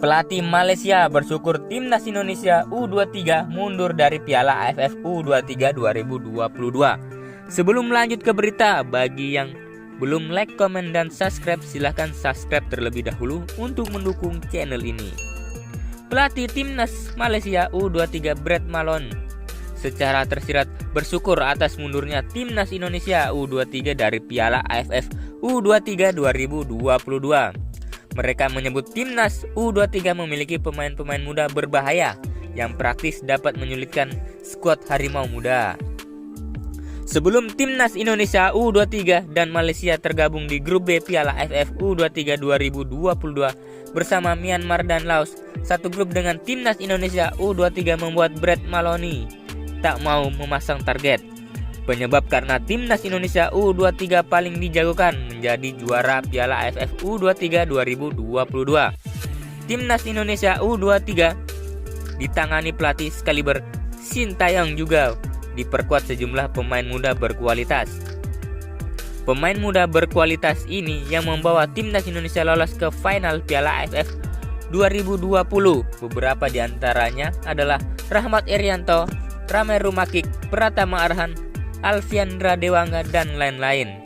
Pelatih Malaysia bersyukur timnas Indonesia U23 mundur dari Piala AFF U23 2022. Sebelum lanjut ke berita, bagi yang belum like, komen, dan subscribe, silahkan subscribe terlebih dahulu untuk mendukung channel ini. Pelatih timnas Malaysia U23 Brett Malone secara tersirat bersyukur atas mundurnya timnas Indonesia U23 dari Piala AFF U23 2022. Mereka menyebut timnas U23 memiliki pemain-pemain muda berbahaya yang praktis dapat menyulitkan skuad Harimau Muda. Sebelum timnas Indonesia U23 dan Malaysia tergabung di grup B Piala AFF U23 2022 bersama Myanmar dan Laos, satu grup dengan timnas Indonesia U23 membuat Brett Malone tak mau memasang target. Penyebab karena timnas Indonesia U23 paling dijagokan menjadi juara Piala AFF U23 2022. Timnas Indonesia U23 ditangani pelatih sekaliber Sintayong juga diperkuat sejumlah pemain muda berkualitas. Pemain muda berkualitas ini yang membawa timnas Indonesia lolos ke final Piala AFF 2020. Beberapa di antaranya adalah Rahmat Irianto, Rame Rumakik, Pratama Arhan, Alfiandra Dewangga, dan lain-lain.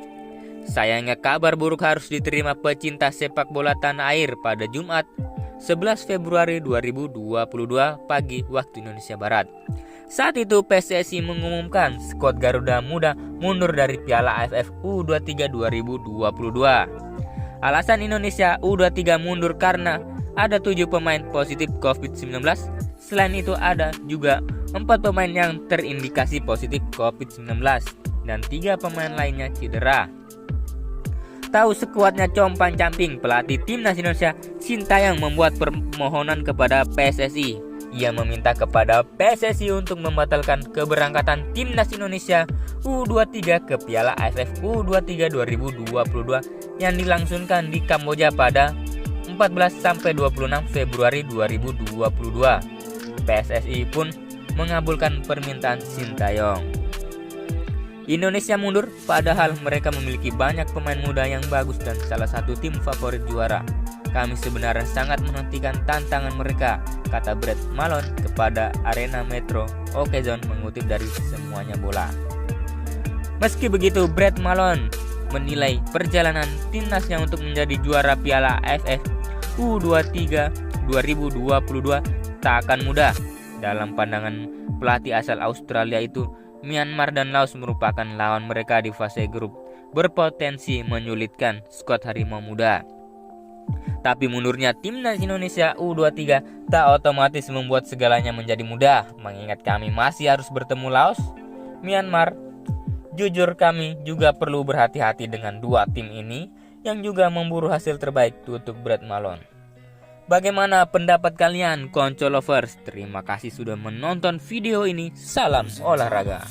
Sayangnya kabar buruk harus diterima pecinta sepak bola tanah air pada Jumat 11 Februari 2022 pagi waktu Indonesia Barat. Saat itu PSSI mengumumkan skuad Garuda Muda mundur dari Piala AFF U23 2022. Alasan Indonesia U23 mundur karena ada 7 pemain positif COVID-19. Selain itu ada juga 4 pemain yang terindikasi positif COVID-19 dan 3 pemain lainnya cedera. Tahu sekuatnya compang-camping, pelatih timnas Indonesia Sintayong membuat permohonan kepada PSSI. Ia meminta kepada PSSI untuk membatalkan keberangkatan timnas Indonesia U23 ke Piala AFF U23 2022 yang dilangsungkan di Kamboja pada 14-26 Februari 2022. PSSI pun mengabulkan permintaan Sintayong. Indonesia mundur padahal mereka memiliki banyak pemain muda yang bagus dan salah satu tim favorit juara. Kami sebenarnya sangat menantikan tantangan mereka, kata Brett Malone kepada Arena Metro Occasion mengutip dari Semuanya Bola. Meski begitu, Brett Malone menilai perjalanan timnasnya untuk menjadi juara Piala AFF U23 2022 tak akan mudah. Dalam pandangan pelatih asal Australia itu, Myanmar dan Laos merupakan lawan mereka di fase grup, berpotensi menyulitkan skuad Harimau Muda. Tapi mundurnya timnas Indonesia U23 tak otomatis membuat segalanya menjadi mudah, mengingat kami masih harus bertemu Laos, Myanmar. Jujur kami juga perlu berhati-hati dengan dua tim ini yang juga memburu hasil terbaik, tutup Brett Malone. Bagaimana pendapat kalian, Konco Lovers? Terima kasih sudah menonton video ini. Salam olahraga.